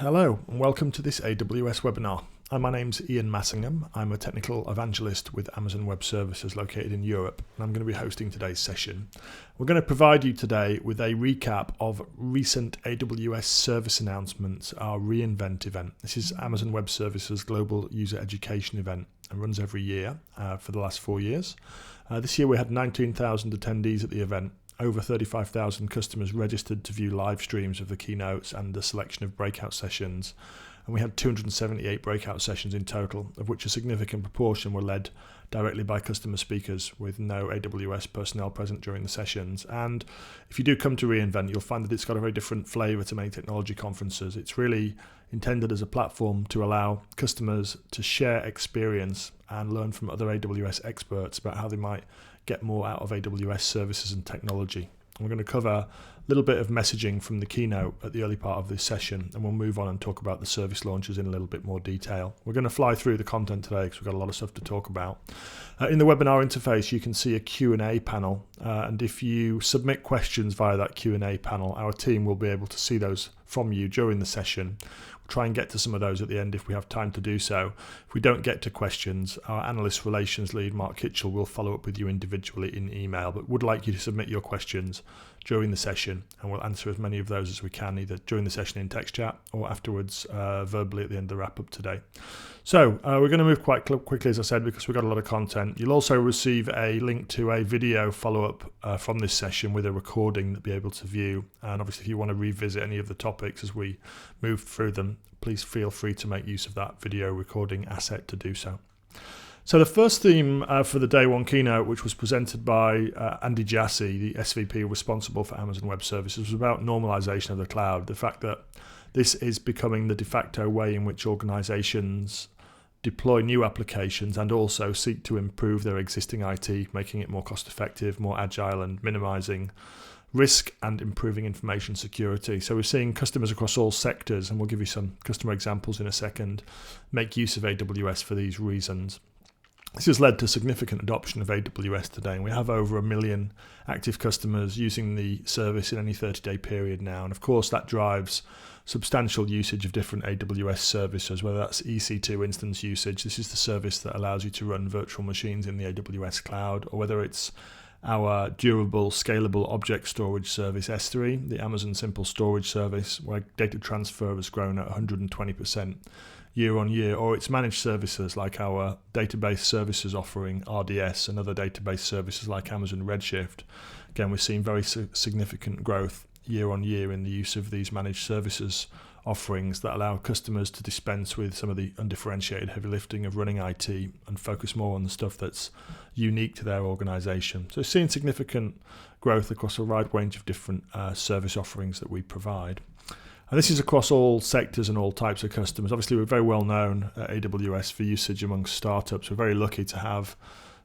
Hello and welcome to this AWS webinar. My name's Ian Massingham. I'm a technical evangelist with Amazon Web Services located in Europe, and I'm going to be hosting today's session. We're going to provide you today with a recap of recent AWS service announcements, our reInvent event. This is Amazon Web Services global user education event and runs every year for the last 4 years. This year we had 19,000 attendees at the event. Over 35,000 customers registered to view live streams of the keynotes and a selection of breakout sessions. And we had 278 breakout sessions in total, of which a significant proportion were led directly by customer speakers with no AWS personnel present during the sessions. And if you do come to reInvent, you'll find that it's got a very different flavour to many technology conferences. It's really intended as a platform to allow customers to share experience and learn from other AWS experts about how they might get more out of AWS services and technology. We're going to cover a little bit of messaging from the keynote at the early part of this session, and we'll move on and talk about the service launches in a little bit more detail. We're going to fly through the content today because we've got a lot of stuff to talk about. In the webinar interface, you can see a Q&A panel, and if you submit questions via that Q&A panel, our team will be able to see those from you during the session. We'll try and get to some of those at the end if we have time to do so. If we don't get to questions, our Analyst Relations lead, Mark Kitchell, will follow up with you individually in email, but would like you to submit your questions during the session, and we'll answer as many of those as we can, either during the session in text chat or afterwards verbally at the end of the wrap-up today. So we're going to move quite quickly, as I said, because we've got a lot of content. You'll also receive a link to a video follow-up from this session with a recording that you'll be able to view. And obviously, if you want to revisit any of the topics as we move through them, please feel free to make use of that video recording asset to do so. So the first theme for the day one keynote, which was presented by Andy Jassy, the SVP responsible for Amazon Web Services, was about normalization of the cloud. The fact that this is becoming the de facto way in which organizations deploy new applications and also seek to improve their existing IT, making it more cost effective, more agile, and minimizing risk and improving information security. So we're seeing customers across all sectors, and we'll give you some customer examples in a second, make use of AWS for these reasons. This has led to significant adoption of AWS today, and we have over 1 million active customers using the service in any 30-day period now. And of course, that drives substantial usage of different AWS services, whether that's EC2 instance usage. This is the service that allows you to run virtual machines in the AWS cloud, or whether it's our durable, scalable object storage service, S3, the Amazon Simple Storage service, where data transfer has grown at 120% year on year, or it's managed services like our database services offering, RDS, and other database services like Amazon Redshift. Again, we're seeing very significant growth year on year in the use of these managed services offerings that allow customers to dispense with some of the undifferentiated heavy lifting of running IT and focus more on the stuff that's unique to their organization. So seeing significant growth across a wide range of different service offerings that we provide. And this is across all sectors and all types of customers. Obviously, we're very well known at AWS for usage among startups. We're very lucky to have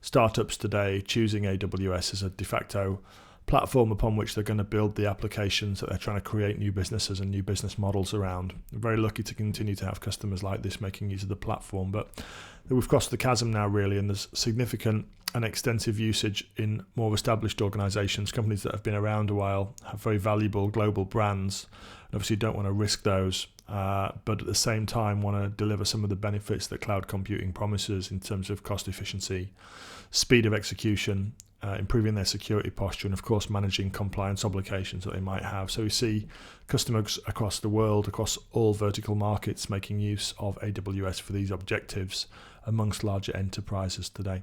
startups today choosing AWS as a de facto platform upon which they're going to build the applications that they're trying to create new businesses and new business models around. We're very lucky to continue to have customers like this making use of the platform, but we've crossed the chasm now really, and there's significant and extensive usage in more established organizations, companies that have been around a while, have very valuable global brands, and obviously don't want to risk those, but at the same time want to deliver some of the benefits that cloud computing promises in terms of cost efficiency, speed of execution, improving their security posture, and of course managing compliance obligations that they might have. So we see customers across the world, across all vertical markets, making use of AWS for these objectives amongst larger enterprises today.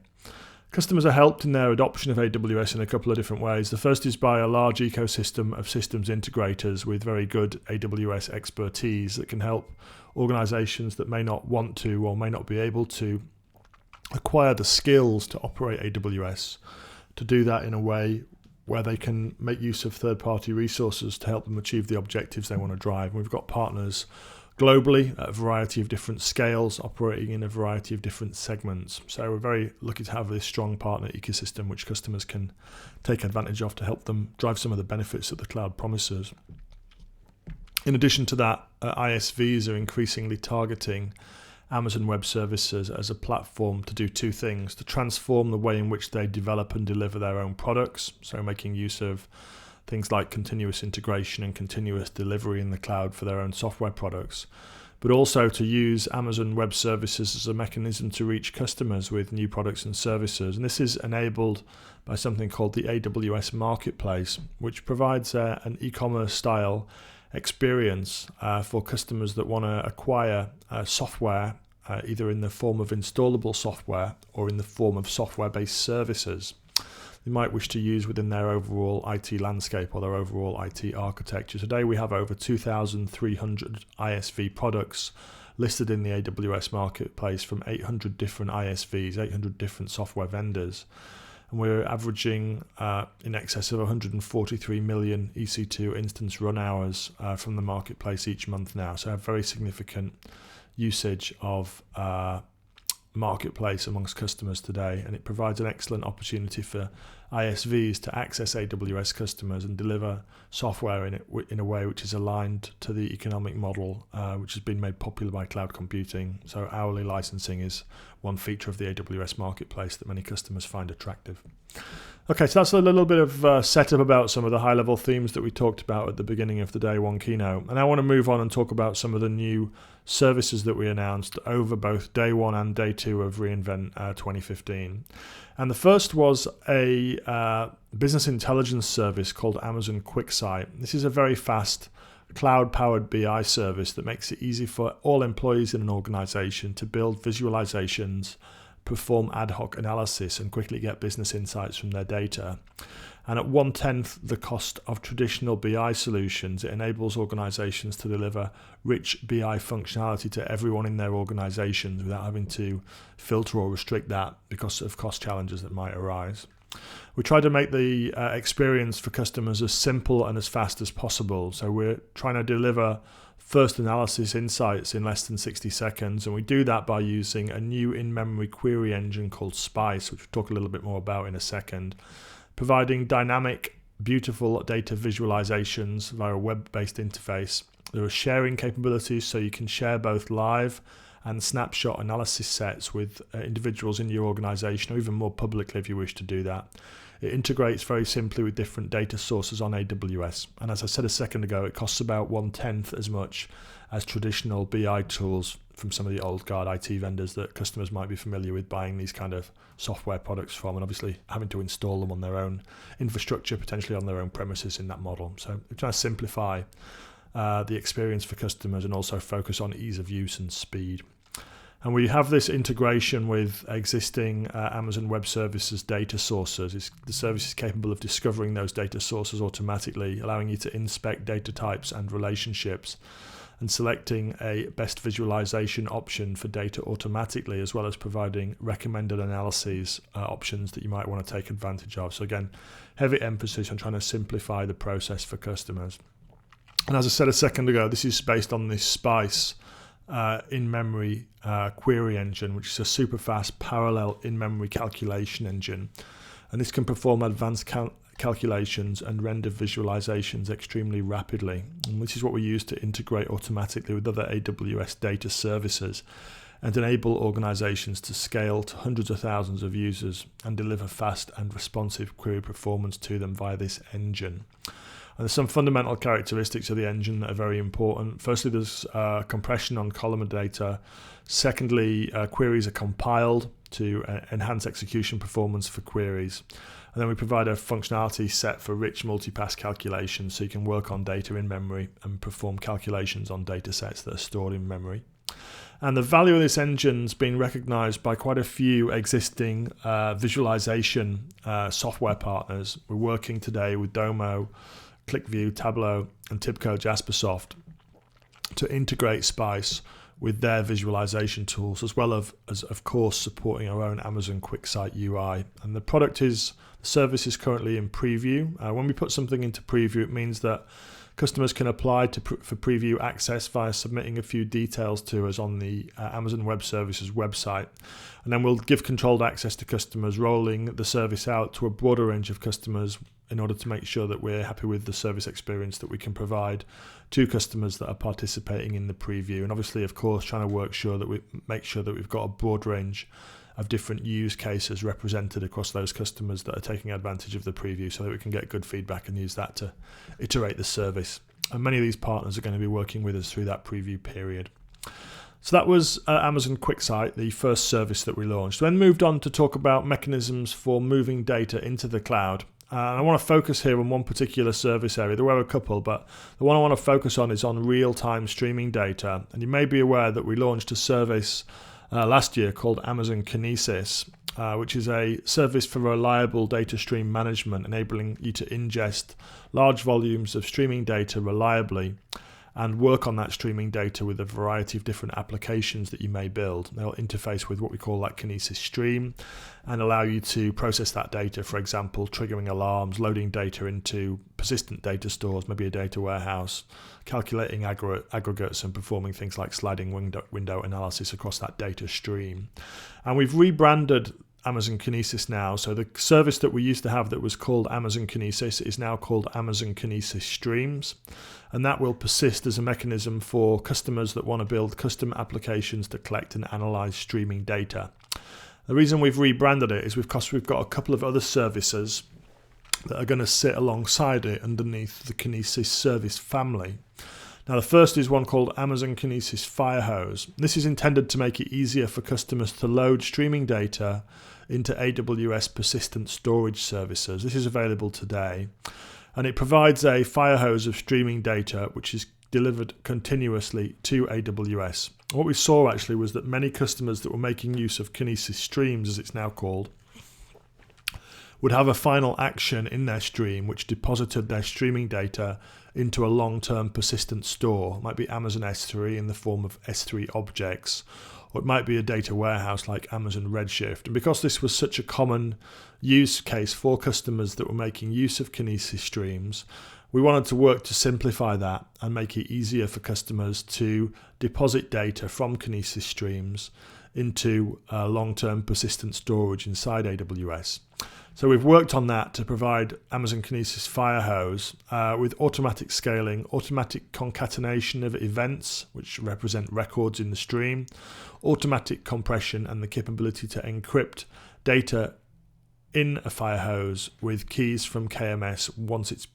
Customers are helped in their adoption of AWS in a couple of different ways. The first is by a large ecosystem of systems integrators with very good AWS expertise that can help organizations that may not want to or may not be able to acquire the skills to operate AWS, to do that in a way where they can make use of third-party resources to help them achieve the objectives they want to drive. And we've got partners globally at a variety of different scales, operating in a variety of different segments. So we're very lucky to have this strong partner ecosystem which customers can take advantage of to help them drive some of the benefits that the cloud promises. In addition to that, ISVs are increasingly targeting Amazon Web Services as a platform to do two things: to transform the way in which they develop and deliver their own products, so making use of things like continuous integration and continuous delivery in the cloud for their own software products, but also to use Amazon Web Services as a mechanism to reach customers with new products and services. And this is enabled by something called the AWS Marketplace, which provides an e-commerce style experience for customers that want to acquire software, either in the form of installable software or in the form of software-based services they might wish to use within their overall IT landscape or their overall IT architecture. Today we have over 2,300 ISV products listed in the AWS Marketplace from 800 different ISVs, 800 different software vendors. And we're averaging in excess of 143 million EC2 instance run hours from the marketplace each month now. So a very significant usage of marketplace amongst customers today, and it provides an excellent opportunity for ISVs to access AWS customers and deliver software in a way which is aligned to the economic model which has been made popular by cloud computing. So hourly licensing is one feature of the AWS Marketplace that many customers find attractive. Okay, so that's a little bit of setup about some of the high-level themes that we talked about at the beginning of the Day One keynote. And I want to move on and talk about some of the new services that we announced over both Day One and Day Two of reInvent 2015. And the first was a business intelligence service called Amazon QUICKSIGHT. This is a very fast cloud-powered BI service that makes it easy for all employees in an organization to build visualizations, perform ad hoc analysis, and quickly get business insights from their data. And at 1/10 the cost of traditional BI solutions, it enables organizations to deliver rich BI functionality to everyone in their organizations without having to filter or restrict that because of cost challenges that might arise. We try to make the experience for customers as simple and as fast as possible. So we're trying to deliver first analysis insights in less than 60 seconds. And we do that by using a new in-memory query engine called Spice, which we'll talk a little bit more about in a second, providing dynamic, beautiful data visualizations via a web-based interface. There are sharing capabilities, so you can share both live and snapshot analysis sets with individuals in your organization, or even more publicly if you wish to do that. It integrates very simply with different data sources on AWS. And as I said a second ago, it costs about 1/10 as much as traditional BI tools from some of the old guard IT vendors that customers might be familiar with buying these kind of software products from, and obviously having to install them on their own infrastructure, potentially on their own premises in that model. So we're trying to simplify the experience for customers and also focus on ease of use and speed. And we have this integration with existing Amazon Web Services data sources. The service is capable of discovering those data sources automatically, allowing you to inspect data types and relationships, and selecting a best visualization option for data automatically, as well as providing recommended analyses options that you might want to take advantage of. So again, heavy emphasis on trying to simplify the process for customers. And as I said a second ago, this is based on this Spice in-memory query engine, which is a super fast parallel in-memory calculation engine. And this can perform advanced calculations and render visualizations extremely rapidly. And this is what we use to integrate automatically with other AWS data services and enable organizations to scale to hundreds of thousands of users and deliver fast and responsive query performance to them via this engine. And there's some fundamental characteristics of the engine that are very important. Firstly, there's compression on columnar data. Secondly, queries are compiled to enhance execution performance for queries. And then we provide a functionality set for rich multipass calculations, so you can work on data in memory and perform calculations on data sets that are stored in memory. And the value of this engine's been recognized by quite a few existing visualization software partners. We're working today with Domo, ClickView, Tableau, and TIBCO Jaspersoft to integrate Spice with their visualization tools, as well as of course supporting our own Amazon QUICKSIGHT UI. And the service is currently in preview. When we put something into preview, it means that customers can apply for preview access via submitting a few details to us on the Amazon Web Services website. And then we'll give controlled access to customers, rolling the service out to a broader range of customers in order to make sure that we're happy with the service experience that we can provide to customers that are participating in the preview. And obviously, of course, trying to make sure that we've got a broad range of different use cases represented across those customers that are taking advantage of the preview, so that we can get good feedback and use that to iterate the service. And many of these partners are going to be working with us through that preview period. So that was Amazon QUICKSIGHT, the first service that we launched. Then moved on to talk about mechanisms for moving data into the cloud. I want to focus here on one particular service area. There were a couple, but the one I want to focus on is on real-time streaming data. And you may be aware that we launched a service last year called Amazon KINESIS, which is a service for reliable data stream management, enabling you to ingest large volumes of streaming data reliably and work on that streaming data with a variety of different applications that you may build. They'll interface with what we call that KINESIS stream and allow you to process that data, for example, triggering alarms, loading data into persistent data stores, maybe a data warehouse, calculating aggregates and performing things like sliding window analysis across that data stream. And we've rebranded Amazon KINESIS now. So the service that we used to have that was called Amazon KINESIS is now called Amazon KINESIS Streams, and that will persist as a mechanism for customers that want to build custom applications to collect and analyze streaming data. The reason we've rebranded it is because we've got a couple of other services that are going to sit alongside it underneath the KINESIS service family. Now, the first is one called Amazon KINESIS FIREHOSE. This is intended to make it easier for customers to load streaming data into AWS persistent storage services. This is available today, and it provides a fire hose of streaming data which is delivered continuously to AWS. What we saw actually was that many customers that were making use of KINESIS Streams, as it's now called, would have a final action in their stream which deposited their streaming data into a long-term persistent store. It might be Amazon S3 in the form of S3 objects, or it might be a data warehouse like Amazon Redshift. And because this was such a common use case for customers that were making use of KINESIS Streams, we wanted to work to simplify that and make it easier for customers to deposit data from KINESIS Streams into long-term persistent storage inside AWS. So we've worked on that to provide Amazon KINESIS FIREHOSE with automatic scaling, automatic concatenation of events, which represent records in the stream, automatic compression, and the capability to encrypt data in a FIREHOSE with keys from KMS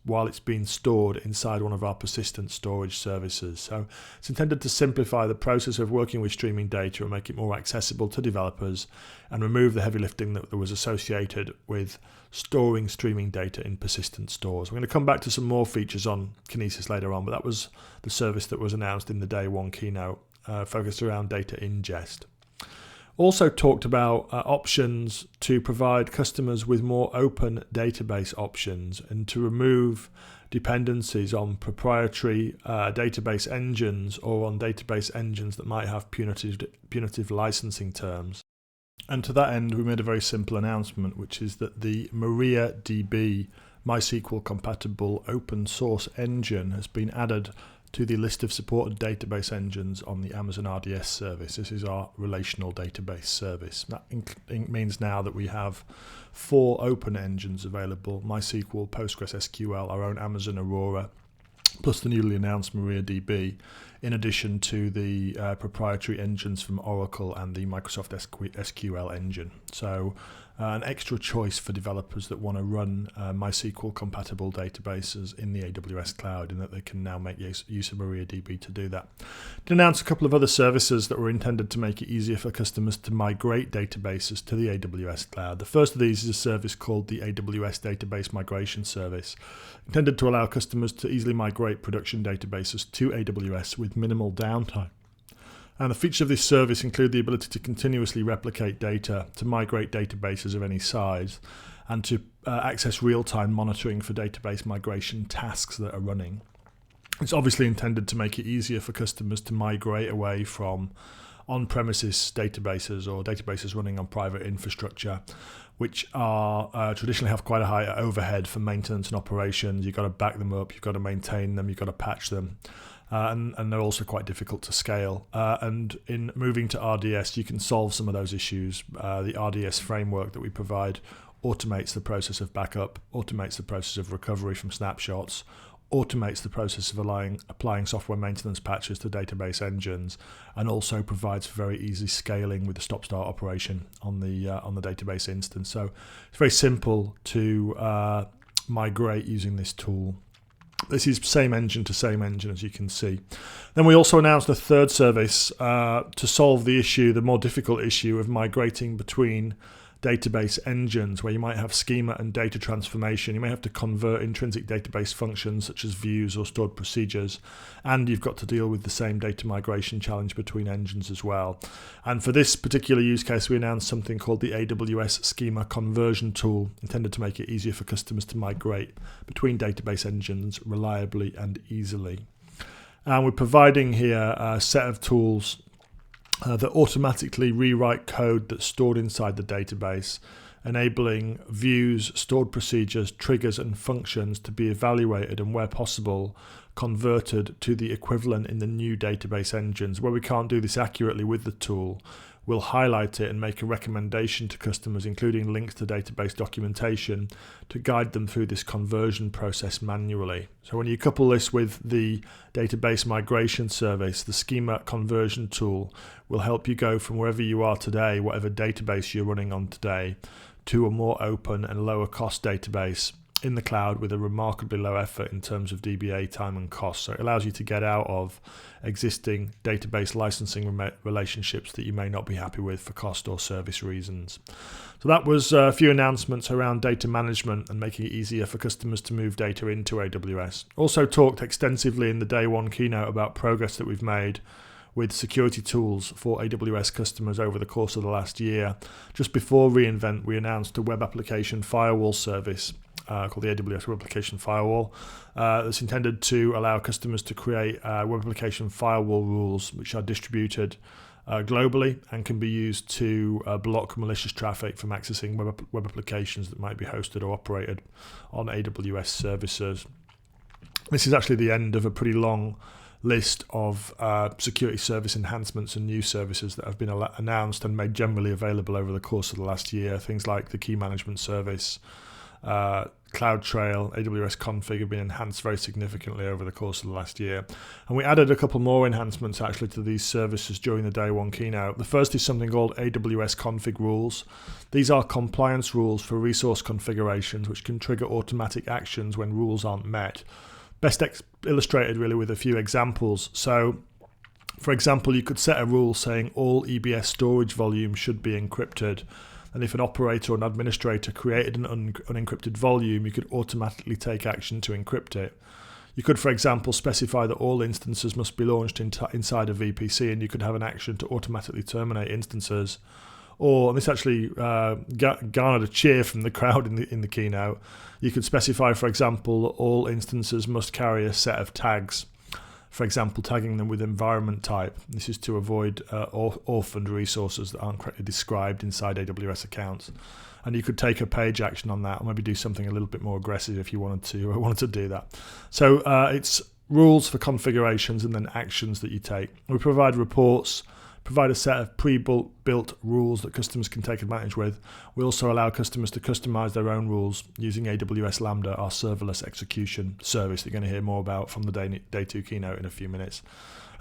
while it's being stored inside one of our persistent storage services. So it's intended to simplify the process of working with streaming data and make it more accessible to developers and remove the heavy lifting that was associated with storing streaming data in persistent stores. We're going to come back to some more features on KINESIS later on, but that was the service that was announced in the day one keynote, focused around data ingest. Also talked about options to provide customers with more open database options and to remove dependencies on proprietary database engines or on database engines that might have punitive licensing terms. And to that end, we made a very simple announcement, which is that the MariaDB MySQL compatible open source engine has been added to the list of supported database engines on the Amazon RDS service. This is our relational database service. That means now that we have 4 open engines available: MySQL, PostgreSQL, our own Amazon Aurora, plus the newly announced MariaDB, in addition to the proprietary engines from Oracle and the Microsoft SQL engine. So an extra choice for developers that want to run MySQL compatible databases in the AWS cloud, in that they can now make use of MariaDB to do that. To announce a couple of other services that were intended to make it easier for customers to migrate databases to the AWS cloud. The first of these is a service called the AWS Database Migration Service, intended to allow customers to easily migrate production databases to AWS with minimal downtime. And the features of this service include the ability to continuously replicate data, to migrate databases of any size, and to access real-time monitoring for database migration tasks that are running. It's obviously intended to make it easier for customers to migrate away from on-premises databases or databases running on private infrastructure, which are traditionally have quite a high overhead for maintenance and operations. You've got to back them up, you've got to maintain them, you've got to patch them. And they're also quite difficult to scale. And in moving to RDS, you can solve some of those issues. The RDS framework that we provide automates the process of backup, automates the process of recovery from snapshots, automates the process of applying software maintenance patches to database engines, and also provides very easy scaling with the stop-start operation on the database instance. So it's very simple to migrate using this tool. This is same engine to same engine, as you can see. Then we also announced a third service to solve the more difficult issue of migrating between database engines, where you might have schema and data transformation. You may have to convert intrinsic database functions such as views or stored procedures, and you've got to deal with the same data migration challenge between engines as well. And for this particular use case, we announced something called the AWS Schema Conversion Tool, intended to make it easier for customers to migrate between database engines reliably and easily. And we're providing here a set of tools that automatically rewrite code that's stored inside the database, enabling views, stored procedures, triggers and functions to be evaluated and, where possible, converted to the equivalent in the new database engines. Where we can't do this accurately with the tool, we'll highlight it and make a recommendation to customers, including links to database documentation, to guide them through this conversion process manually. So when you couple this with the database migration service, the schema conversion tool will help you go from wherever you are today, whatever database you're running on today, to a more open and lower cost database in the cloud with a remarkably low effort in terms of DBA time and cost. So it allows you to get out of existing database licensing relationships that you may not be happy with for cost or service reasons. So that was a few announcements around data management and making it easier for customers to move data into AWS. Also talked extensively in the day one keynote about progress that we've made with security tools for AWS customers over the course of the last year. Just before reInvent, we announced a web application firewall service called the AWS Web Application Firewall that's intended to allow customers to create web application firewall rules which are distributed globally and can be used to block malicious traffic from accessing web applications that might be hosted or operated on AWS services. This is actually the end of a pretty long list of security service enhancements and new services that have been announced and made generally available over the course of the last year. Things like the key management service, CloudTrail, AWS Config have been enhanced very significantly over the course of the last year. And we added a couple more enhancements actually to these services during the day one keynote. The first is something called AWS Config Rules. These are compliance rules for resource configurations which can trigger automatic actions when rules aren't met. Best illustrated really with a few examples. So, for example, you could set a rule saying all EBS storage volume should be encrypted. And if an operator or an administrator created an unencrypted volume, you could automatically take action to encrypt it. You could, for example, specify that all instances must be launched inside a VPC, and you could have an action to automatically terminate instances. Or, and this actually garnered a cheer from the crowd in the keynote, you could specify, for example, all instances must carry a set of tags. For example, tagging them with environment type. This is to avoid orphaned resources that aren't correctly described inside AWS accounts. And you could take a page action on that, or maybe do something a little bit more aggressive if you wanted to do that. So it's rules for configurations and then actions that you take. We provide reports, provide a set of pre-built rules that customers can take advantage with. We also allow customers to customize their own rules using AWS LAMBDA, our serverless execution service that you're going to hear more about from the day two keynote in a few minutes.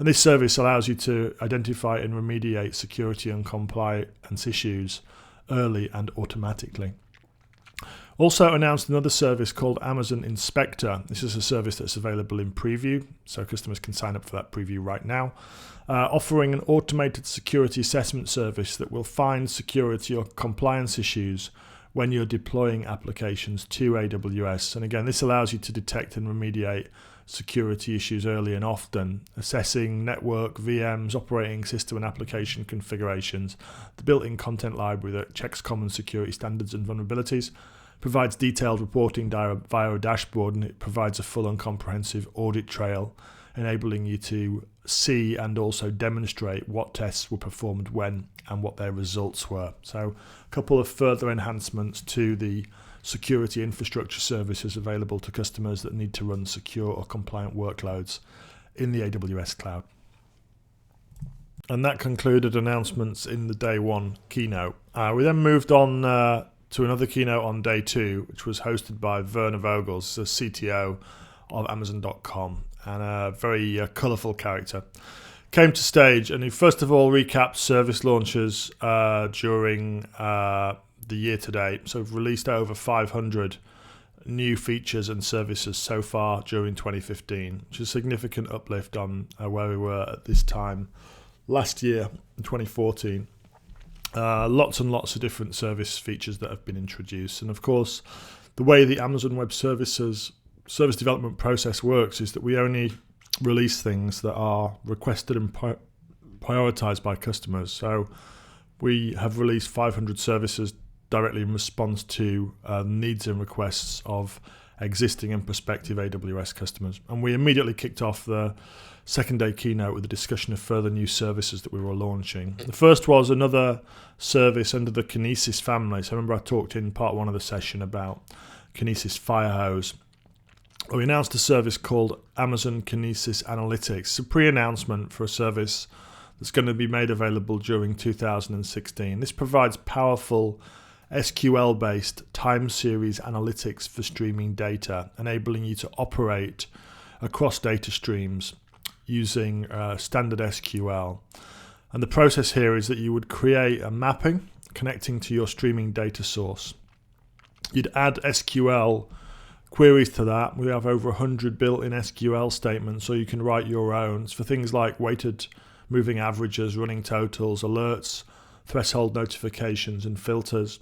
And this service allows you to identify and remediate security and compliance issues early and automatically. Also announced another service called Amazon Inspector. This is a service that's available in preview, so customers can sign up for that preview right now. Offering an automated security assessment service that will find security or compliance issues when you're deploying applications to AWS. And again, this allows you to detect and remediate security issues early and often, assessing network, VMs, operating system and application configurations, the built-in content library that checks common security standards and vulnerabilities, provides detailed reporting via a dashboard, and it provides a full and comprehensive audit trail, enabling you to see and also demonstrate what tests were performed when and what their results were. So a couple of further enhancements to the security infrastructure services available to customers that need to run secure or compliant workloads in the AWS cloud. And that concluded announcements in the day one keynote. We then moved on to another keynote on day two, which was hosted by Werner Vogels, the CTO of Amazon.com, and a very colourful character. Came to stage, and he first of all recapped service launches during the year to date. So we've released over 500 new features and services so far during 2015, which is a significant uplift on where we were at this time last year in 2014. Lots and lots of different service features that have been introduced. And of course, the way the Amazon Web Services service development process works is that we only release things that are requested and prioritized by customers. So we have released 500 services directly in response to needs and requests of existing and prospective AWS customers. And we immediately kicked off the second day keynote with a discussion of further new services that we were launching. The first was another service under the KINESIS family. So remember I talked in part one of the session about KINESIS FIREHOSE. We announced a service called Amazon KINESIS Analytics. It's a pre-announcement for a service that's going to be made available during 2016. This provides powerful SQL-based time series analytics for streaming data, enabling you to operate across data streams using standard SQL. And the process here is that you would create a mapping connecting to your streaming data source. You'd add SQL queries to that. We have over 100 built-in SQL statements, so you can write your own. It's for things like weighted moving averages, running totals, alerts, threshold notifications, and filters.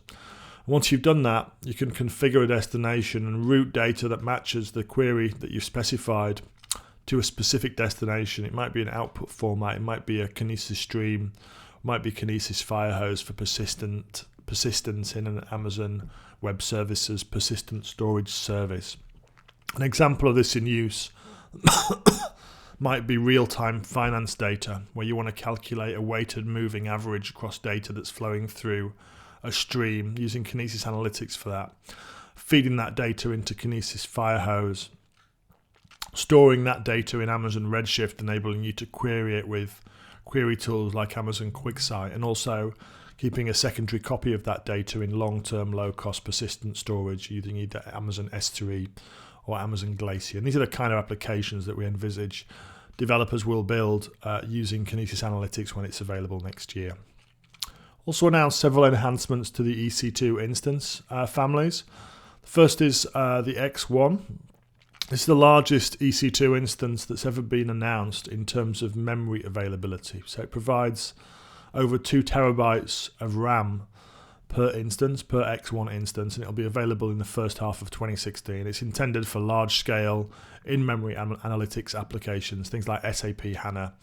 Once you've done that, you can configure a destination and route data that matches the query that you've specified to a specific destination. It might be an output format, it might be a KINESIS stream, it might be KINESIS FIREHOSE for persistence in an Amazon Web Services persistent storage service. An example of this in use might be real-time finance data, where you want to calculate a weighted moving average across data that's flowing through a stream, using KINESIS Analytics for that, feeding that data into KINESIS FIREHOSE, storing that data in Amazon Redshift, enabling you to query it with query tools like Amazon QUICKSIGHT, and also keeping a secondary copy of that data in long-term, low-cost persistent storage using either Amazon S3 or Amazon Glacier. And these are the kind of applications that we envisage developers will build using KINESIS Analytics when it's available next year. Also announced several enhancements to the EC2 instance families. The first is the X1. This is the largest EC2 instance that's ever been announced in terms of memory availability. So it provides over 2 terabytes of RAM per instance, per X1 instance, and it'll be available in the first half of 2016. It's intended for large-scale in-memory analytics applications, things like SAP HANA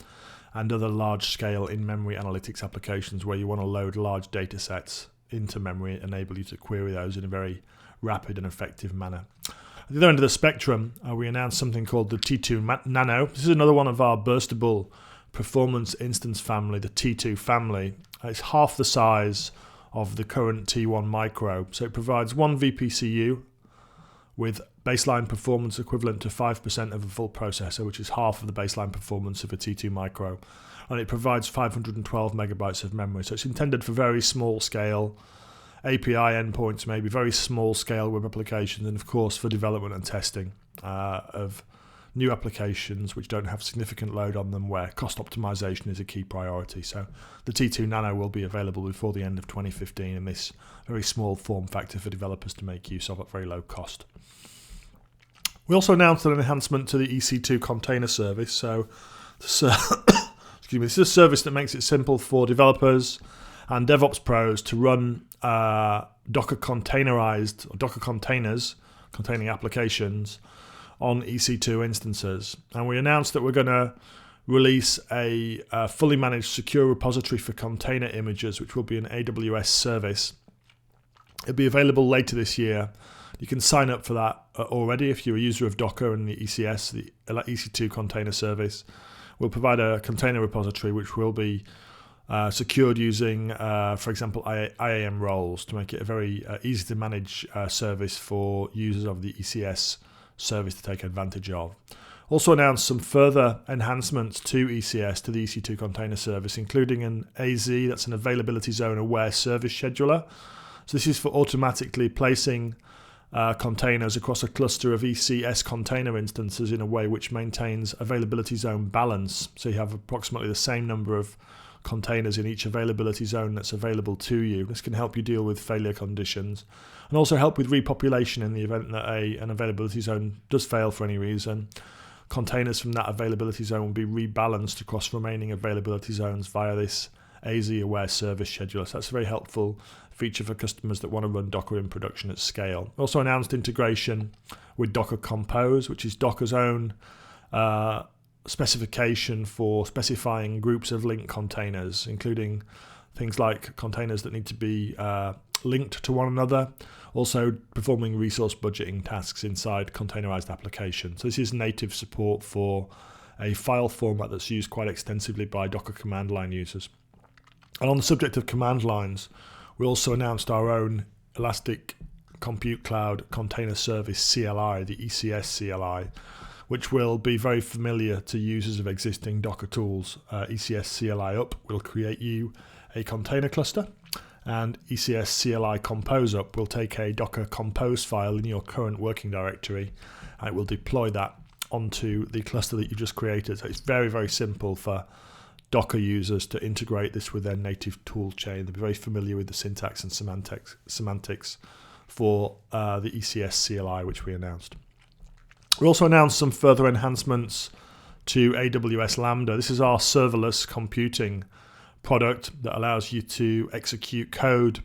and other large-scale in-memory analytics applications where you want to load large data sets into memory and enable you to query those in a very rapid and effective manner. At the other end of the spectrum, we announced something called the T2 Nano. This is another one of our burstable performance instance family, the T2 family. It's half the size of the current T1 Micro. So it provides one vPCU with baseline performance equivalent to 5% of a full processor, which is half of the baseline performance of a T2 Micro. And it provides 512 megabytes of memory. So it's intended for very small scale API endpoints, maybe very small scale web applications, and of course for development and testing of new applications which don't have significant load on them, where cost optimization is a key priority. So the T2 Nano will be available before the end of 2015 in this very small form factor for developers to make use of at very low cost. We also announced an enhancement to the EC2 container service. So this is a service that makes it simple for developers and DevOps pros to run Docker containerized or Docker containers containing applications on EC2 instances. And we announced that we're going to release a fully managed secure repository for container images, which will be an AWS service. It'll be available later this year. You can sign up for that already if you're a user of Docker and the ECS, the EC2 container service. We'll provide a container repository which will be secured using, for example, IAM roles to make it a very easy to manage service for users of the ECS service to take advantage of. Also announced some further enhancements to ECS, to the EC2 container service, including an AZ, that's an availability zone aware service scheduler. So this is for automatically placing containers across a cluster of ECS container instances in a way which maintains availability zone balance. So you have approximately the same number of containers in each availability zone that's available to you. This can help you deal with failure conditions and also help with repopulation in the event that an availability zone does fail for any reason. Containers from that availability zone will be rebalanced across remaining availability zones via this AZ-aware service scheduler. So that's a very helpful feature for customers that want to run Docker in production at scale. Also announced integration with Docker Compose, which is Docker's own specification for specifying groups of linked containers, including things like containers that need to be linked to one another, also performing resource budgeting tasks inside containerized applications. So this is native support for a file format that's used quite extensively by Docker command line users. And on the subject of command lines, we also announced our own Elastic Compute Cloud Container Service CLI, the ECS CLI, which will be very familiar to users of existing Docker tools. ECS CLI up will create you a container cluster, and ECS CLI Compose up will take a Docker Compose file in your current working directory, and it will deploy that onto the cluster that you just created. So it's very, very simple for Docker users to integrate this with their native tool chain. They'll be very familiar with the syntax and semantics for the ECS CLI, which we announced. We also announced some further enhancements to AWS LAMBDA. This is our serverless computing product that allows you to execute code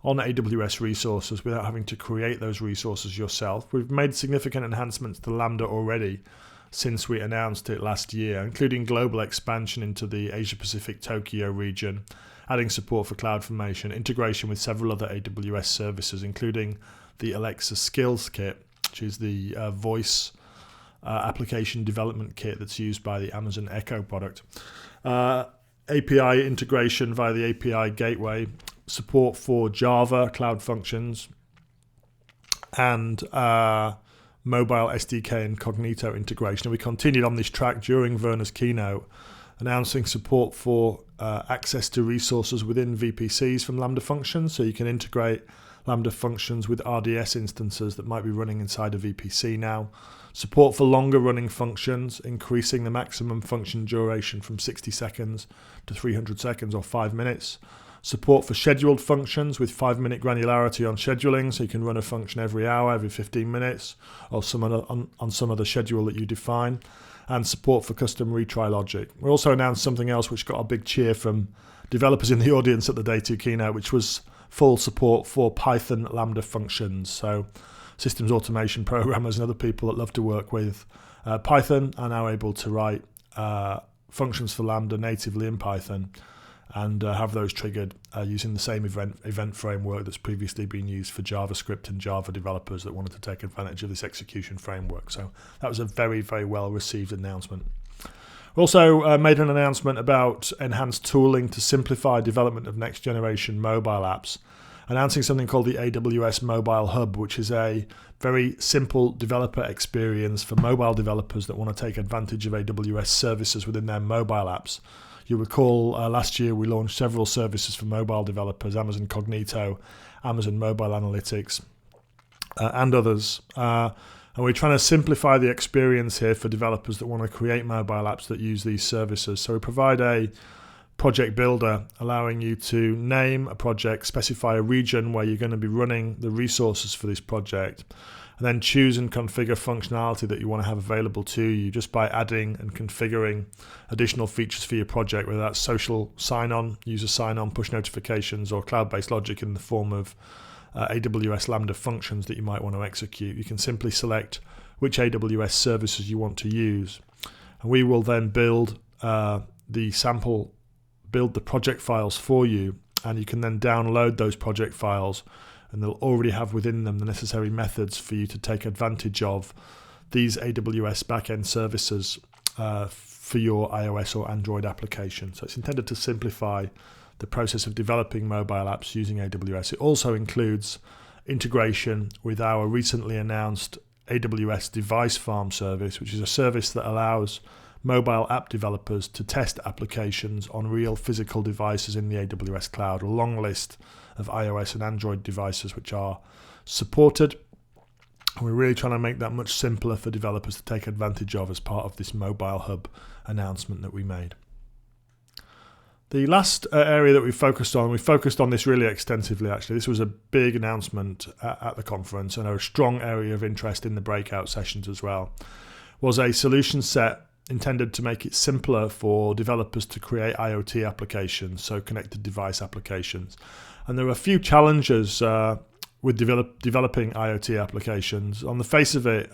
on AWS resources without having to create those resources yourself. We've made significant enhancements to LAMBDA already since we announced it last year, including global expansion into the Asia-Pacific Tokyo region, adding support for CloudFormation, integration with several other AWS services, including the Alexa Skills Kit, which is the voice application development kit that's used by the Amazon Echo product. API integration via the API gateway, support for Java Cloud Functions, and mobile SDK and Cognito integration. And we continued on this track during Werner's keynote, announcing support for access to resources within VPCs from Lambda functions. So you can integrate Lambda functions with RDS instances that might be running inside a VPC now. Support for longer running functions, increasing the maximum function duration from 60 seconds to 300 seconds or 5 minutes. Support for scheduled functions with 5-minute granularity on scheduling, so you can run a function every hour, every 15 minutes, or on some other schedule that you define. And support for custom retry logic. We also announced something else which got a big cheer from developers in the audience at the Day 2 keynote, which was full support for Python Lambda functions. So systems automation programmers and other people that love to work with Python are now able to write functions for Lambda natively in Python and have those triggered using the same event framework that's previously been used for JavaScript and Java developers that wanted to take advantage of this execution framework. So that was a very, very well received announcement. We also made an announcement about enhanced tooling to simplify development of next generation mobile apps, announcing something called the AWS Mobile Hub, which is a very simple developer experience for mobile developers that want to take advantage of AWS services within their mobile apps. You recall last year we launched several services for mobile developers, Amazon Cognito, Amazon Mobile Analytics, and others. And we're trying to simplify the experience here for developers that want to create mobile apps that use these services. So we provide a project builder allowing you to name a project, specify a region where you're going to be running the resources for this project, and then choose and configure functionality that you want to have available to you just by adding and configuring additional features for your project, whether that's social sign-on, user sign-on, push notifications, or cloud-based logic in the form of AWS Lambda functions that you might want to execute. You can simply select which AWS services you want to use, and we will then build the project files for you, and you can then download those project files, and they'll already have within them the necessary methods for you to take advantage of these AWS backend services for your iOS or Android application. So it's intended to simplify the process of developing mobile apps using AWS. It also includes integration with our recently announced AWS Device Farm service, which is a service that allows mobile app developers to test applications on real physical devices in the AWS cloud, a long list of iOS and Android devices which are supported. And we're really trying to make that much simpler for developers to take advantage of as part of this mobile hub announcement that we made. The last area that we focused on this really extensively actually. This was a big announcement at the conference and a strong area of interest in the breakout sessions as well, was a solution set intended to make it simpler for developers to create IoT applications, so connected device applications. And there are a few challenges with developing IoT applications. On the face of it,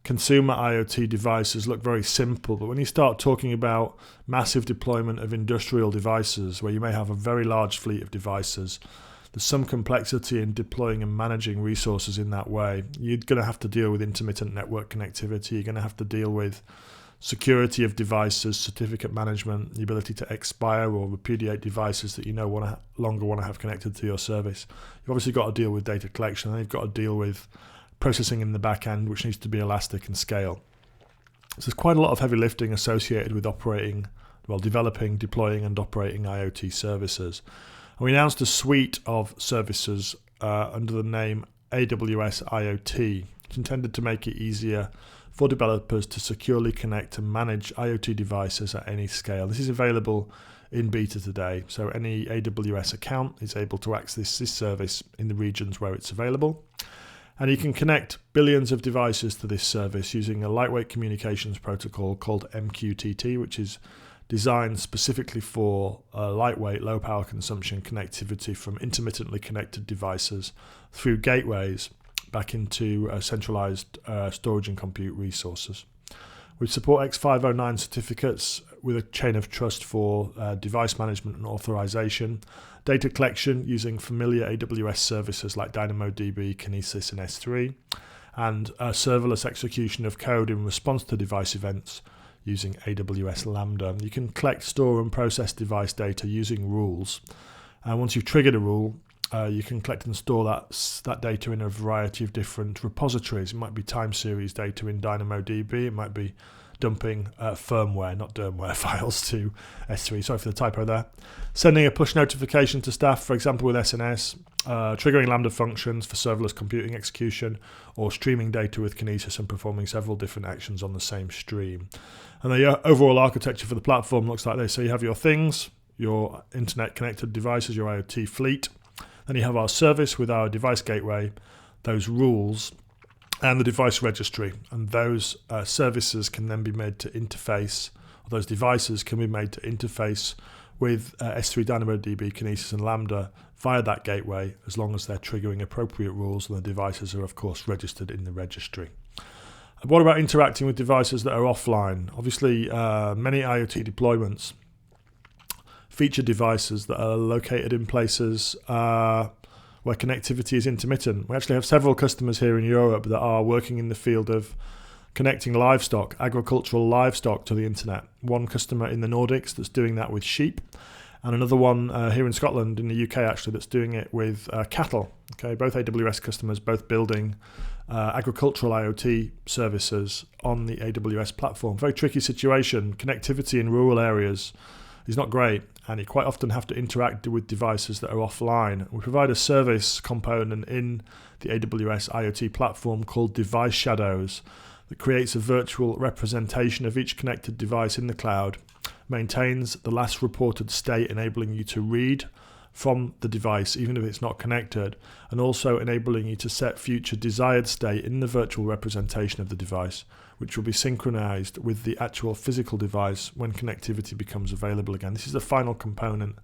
consumer IoT devices look very simple, but when you start talking about massive deployment of industrial devices, where you may have a very large fleet of devices, there's some complexity in deploying and managing resources in that way. You're going to have to deal with intermittent network connectivity. You're going to have to deal with security of devices, certificate management, the ability to expire or repudiate devices that you no longer want to have connected to your service. You've obviously got to deal with data collection, and you've got to deal with processing in the back end, which needs to be elastic and scale. So there's quite a lot of heavy lifting associated with developing, deploying and operating IoT services. And we announced a suite of services under the name AWS IoT. It's intended to make it easier for developers to securely connect and manage IoT devices at any scale. This is available in beta today, so any AWS account is able to access this service in the regions where it's available. And you can connect billions of devices to this service using a lightweight communications protocol called MQTT, which is designed specifically for lightweight, low power consumption connectivity from intermittently connected devices through gateways back into centralized storage and compute resources. We support X509 certificates with a chain of trust for device management and authorization, data collection using familiar AWS services like DynamoDB, KINESIS and S3, and serverless execution of code in response to device events using AWS LAMBDA. You can collect, store and process device data using rules. And once you've triggered a rule, you can collect and store that data in a variety of different repositories. It might be time series data in DynamoDB. It might be dumping firmware, not dirmware files to S3. Sorry for the typo there. Sending a push notification to staff, for example with SNS, triggering Lambda functions for serverless computing execution, or streaming data with KINESIS and performing several different actions on the same stream. And the overall architecture for the platform looks like this. So you have your things, your internet connected devices, your IoT fleet. Then you have our service with our device gateway, those rules, and the device registry. And those services can then be made to interface, or those devices can be made to interface with S3, DynamoDB, KINESIS and Lambda via that gateway, as long as they're triggering appropriate rules and the devices are of course registered in the registry. What about interacting with devices that are offline? Obviously, many IoT deployments feature devices that are located in places where connectivity is intermittent. We actually have several customers here in Europe that are working in the field of connecting livestock, agricultural livestock to the internet. One customer in the Nordics that's doing that with sheep, and another one here in Scotland, in the UK actually, that's doing it with cattle. Okay, both AWS customers, both building agricultural IoT services on the AWS platform. Very tricky situation. Connectivity in rural areas is not great, and you quite often have to interact with devices that are offline. We provide a service component in the AWS IoT platform called Device Shadows that creates a virtual representation of each connected device in the cloud, maintains the last reported state, enabling you to read from the device even if it's not connected, and also enabling you to set future desired state in the virtual representation of the device, which will be synchronized with the actual physical device when connectivity becomes available again. This is the final component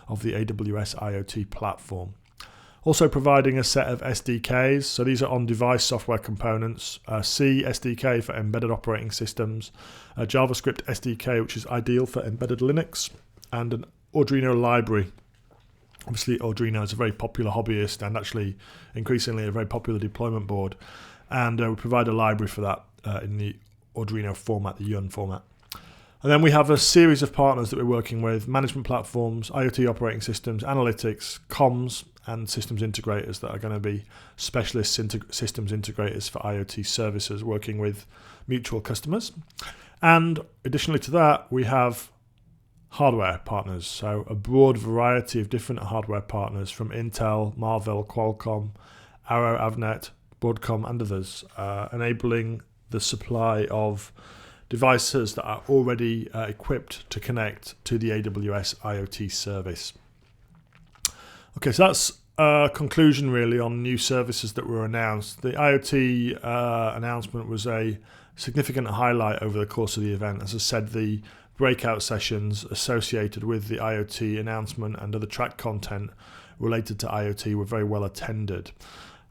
of the AWS IoT platform. Also providing a set of SDKs, so these are on-device software components, C SDK for embedded operating systems, a JavaScript SDK which is ideal for embedded Linux, and an Arduino library. Obviously Arduino is a very popular hobbyist and actually increasingly a very popular deployment board, and we provide a library for that in the Arduino format, the Yun format. And then we have a series of partners that we're working with, management platforms, IoT operating systems, analytics, comms, and systems integrators that are going to be specialist systems integrators for IoT services, working with mutual customers. And additionally to that, we have hardware partners, so a broad variety of different hardware partners from Intel, Marvell, Qualcomm, Arrow, Avnet, Broadcom and others, enabling the supply of devices that are already equipped to connect to the AWS IoT service. Okay, so that's a conclusion really on new services that were announced. The IoT announcement was a significant highlight over the course of the event. As I said, the breakout sessions associated with the IoT announcement and other track content related to IoT were very well attended.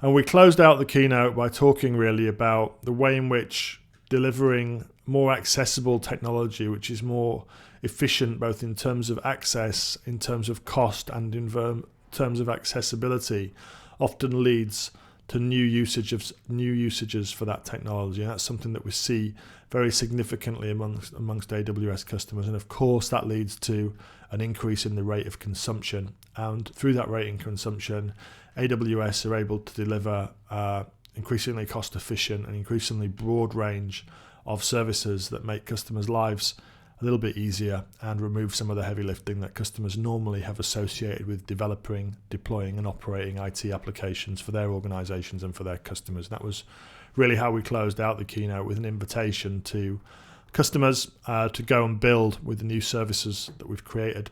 And we closed out the keynote by talking really about the way in which delivering more accessible technology, which is more efficient both in terms of access, in terms of cost, and in terms of accessibility, often leads to new usages for that technology. And that's something that we see very significantly amongst AWS customers. And of course, that leads to an increase in the rate of consumption. And through that rate in consumption, AWS are able to deliver increasingly cost efficient and increasingly broad range of services that make customers' lives a little bit easier and remove some of the heavy lifting that customers normally have associated with developing, deploying and operating IT applications for their organizations and for their customers. And that was really how we closed out the keynote, with an invitation to customers to go and build with the new services that we've created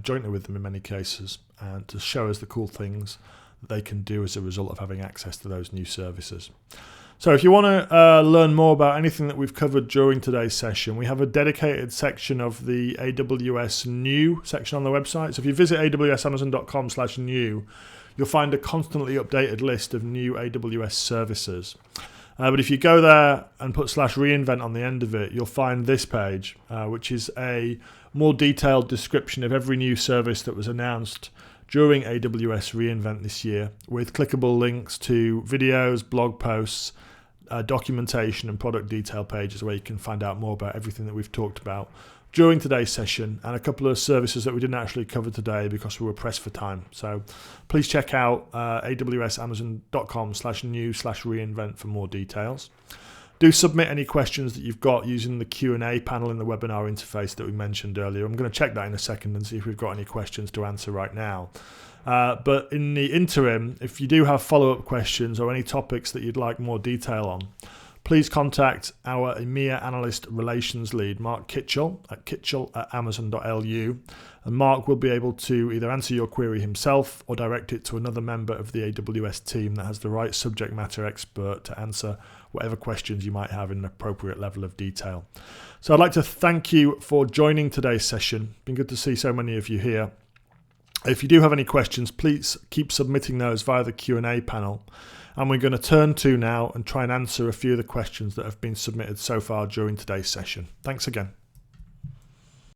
jointly with them in many cases, and to show us the cool things that they can do as a result of having access to those new services. So if you want to learn more about anything that we've covered during today's session, we have a dedicated section of the AWS new section on the website. So if you visit awsamazon.com/new, you'll find a constantly updated list of new AWS services. But if you go there and put /reinvent on the end of it, you'll find this page, which is a more detailed description of every new service that was announced during AWS reInvent this year, with clickable links to videos, blog posts, documentation and product detail pages where you can find out more about everything that we've talked about during today's session, and a couple of services that we didn't actually cover today because we were pressed for time. So please check out awsamazon.com/new/reinvent for more details. Do submit any questions that you've got using the Q&A panel in the webinar interface that we mentioned earlier. I'm going to check that in a second and see if we've got any questions to answer right now. But in the interim, if you do have follow-up questions or any topics that you'd like more detail on, please contact our EMEA Analyst Relations Lead, Mark Kitchell, at kitchell@amazon.lu. And Mark will be able to either answer your query himself or direct it to another member of the AWS team that has the right subject matter expert to answer whatever questions you might have in an appropriate level of detail. So I'd like to thank you for joining today's session. It's been good to see so many of you here. If you do have any questions, please keep submitting those via the Q&A panel. And we're going to turn to now and try and answer a few of the questions that have been submitted so far during today's session. Thanks again.